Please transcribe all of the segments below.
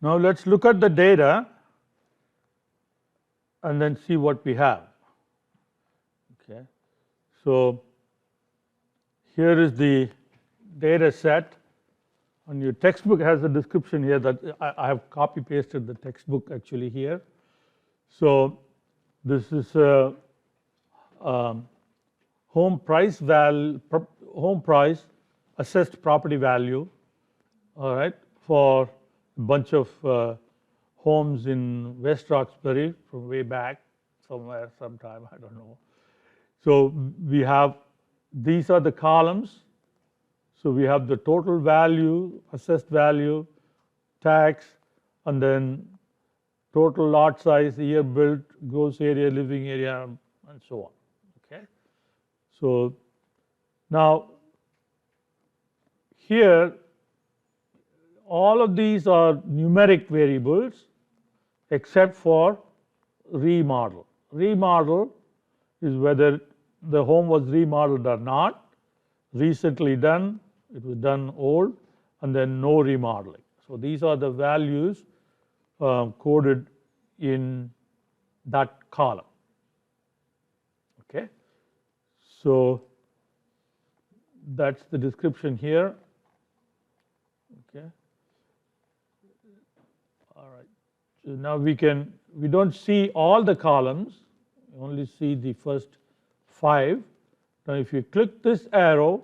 Now let's look at the data and then see what we have. Okay. So here is the data set, and your textbook has a description here that I have copy pasted the textbook actually here. So this is a home price assessed property value, all right, for a bunch of homes in West Roxbury from way back somewhere, sometime, I don't know. So we have, these are the columns. So we have the total value, assessed value, tax, and then total lot size, year built, gross area, living area, and so on. Okay. So now here, all of these are numeric variables except for remodel. Remodel is whether the home was remodeled or not, recently done, it was done old, and then no remodeling. So these are the values coded in that column. Okay. So that's the description here. Okay. All right. So now we don't see all the columns, we only see the first 5. Now if you click this arrow,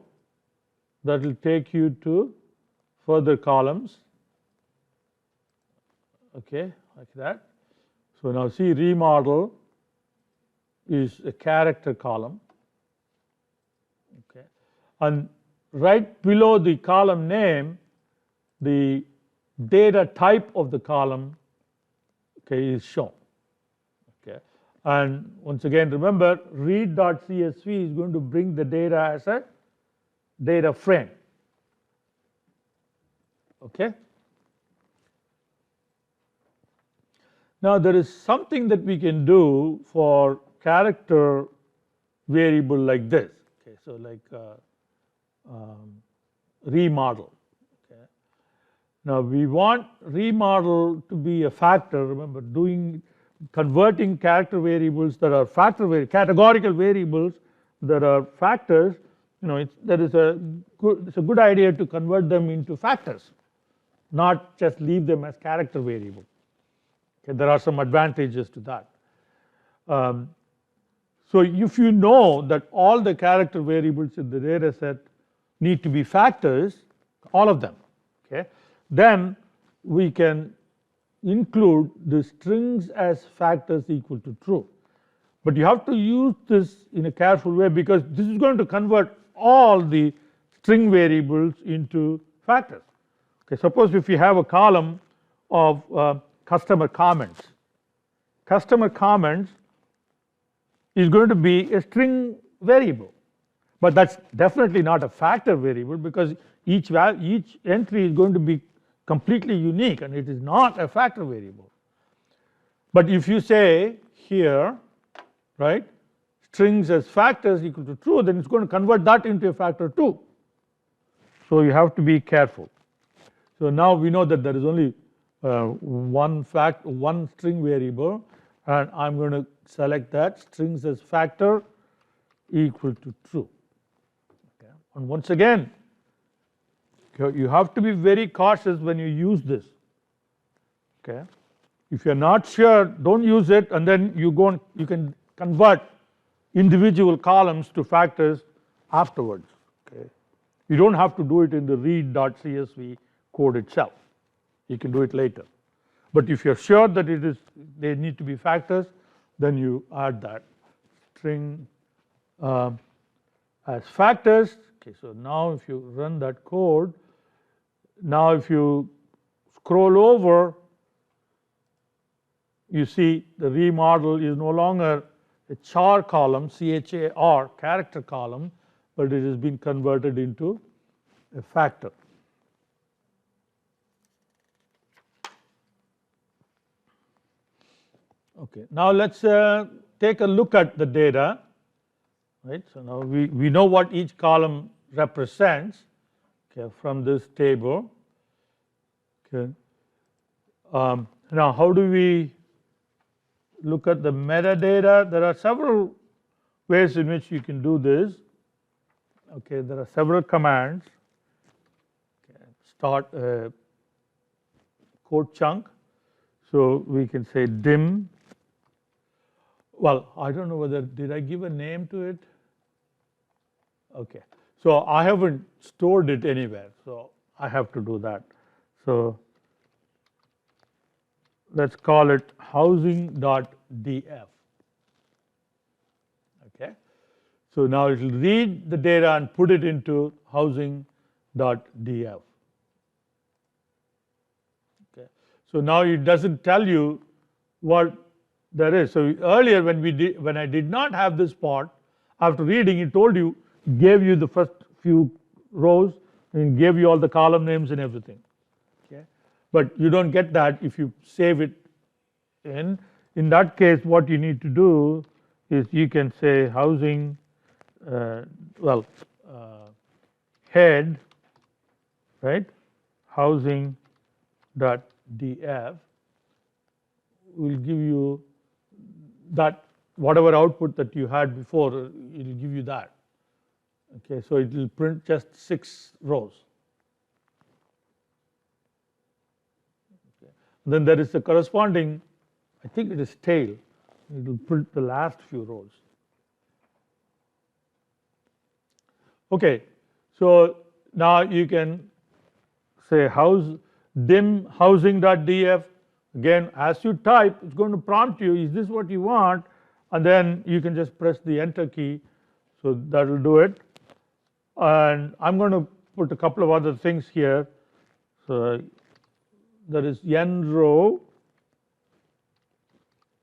that will take you to further columns. Okay, like that. So now see, remodel is a character column. Okay, and right below the column name, the data type of the column, okay, is shown. Okay, and once again remember, read.csv is going to bring the data as a data frame. Okay. Now there is something that we can do for character variable like this. Okay, so like remodel. Okay. Now we want remodel to be a factor. Remember, converting character variables that are categorical variables that are factors. You know, it's a good idea to convert them into factors, not just leave them as character variable. Okay, there are some advantages to that. So if you know that all the character variables in the data set need to be factors, all of them, okay, then we can include the strings as factors equal to true. But you have to use this in a careful way, because this is going to convert all the string variables into factors. Okay, suppose if you have a column of customer comments. Customer comments is going to be a string variable, but that's definitely not a factor variable, because each entry is going to be completely unique and it is not a factor variable. But if you say here, right, strings as factors equal to true, then it's going to convert that into a factor too. So you have to be careful. So now we know that there is only one string variable, and I'm going to select that strings as factor equal to true. Okay. And once again, you have to be very cautious when you use this. Okay. If you're not sure, don't use it, and then you can convert individual columns to factors afterwards. Okay. You don't have to do it in the read.csv code itself. You can do it later. But if you're sure that they need to be factors, then you add that string as factors. Okay, so now if you run that code, now if you scroll over, you see the remodel is no longer a char column, C-H-A-R, character column, but it has been converted into a factor. Okay, now let's take a look at the data. Right, so now we know what each column represents, okay, from this table. Okay. Now, how do we look at the metadata? There are several ways in which you can do this. Okay, there are several commands. Okay, start a code chunk. So we can say dim. Well, I don't know whether, did I give a name to it? Okay, so I haven't stored it anywhere, so I have to do that. So let's call it housing.df. Okay, so now it will read the data and put it into housing.df. Okay, so now it doesn't tell you what there is. So earlier when I did not have this part, after reading it told you, gave you the first few rows and gave you all the column names and everything. Okay, but you don't get that if you save it in. In that case, what you need to do is you can say housing, head, right? Housing dot df will give you that whatever output that you had before, it will give you that. Okay, so it will print just 6 rows. Okay. Then there is the corresponding, I think it is tail. It will print the last few rows. Okay, so now you can say dim housing.df. Again, as you type, it's going to prompt you, is this what you want? And then you can just press the enter key. So that will do it. And I'm going to put a couple of other things here. So there is n row,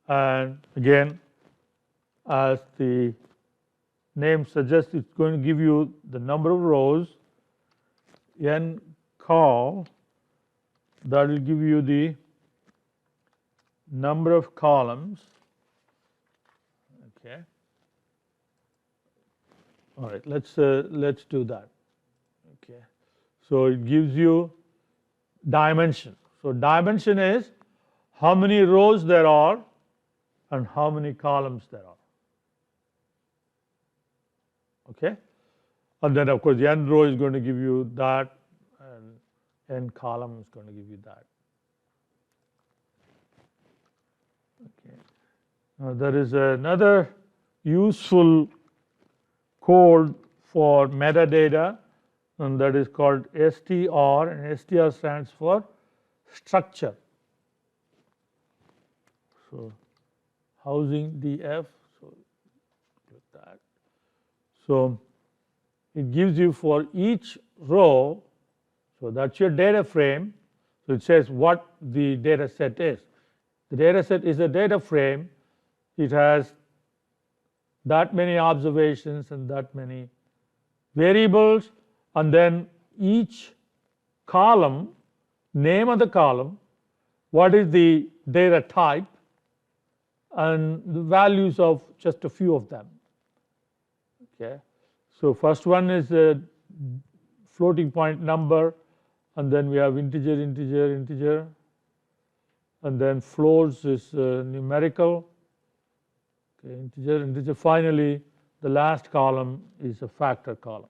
and again, as the name suggests, it's going to give you the number of rows. N col, that will give you the number of columns. Okay. All right, let's do that. Okay, so it gives you dimension. So dimension is how many rows there are and how many columns there are. Okay, and then of course the n row is going to give you that, and n column is going to give you that. Okay, now there is another useful code for metadata, and that is called str, and str stands for structure. So housing df, so click that. So it gives you for each row, so that's your data frame. So it says what the data set is. The data set is a data frame. It has that many observations and that many variables, and then each column, name of the column, what is the data type, and the values of just a few of them. Okay, so first one is a floating point number, and then we have integer, integer, integer, and then floors is numerical. Okay, integer, integer. Finally, the last column is a factor column.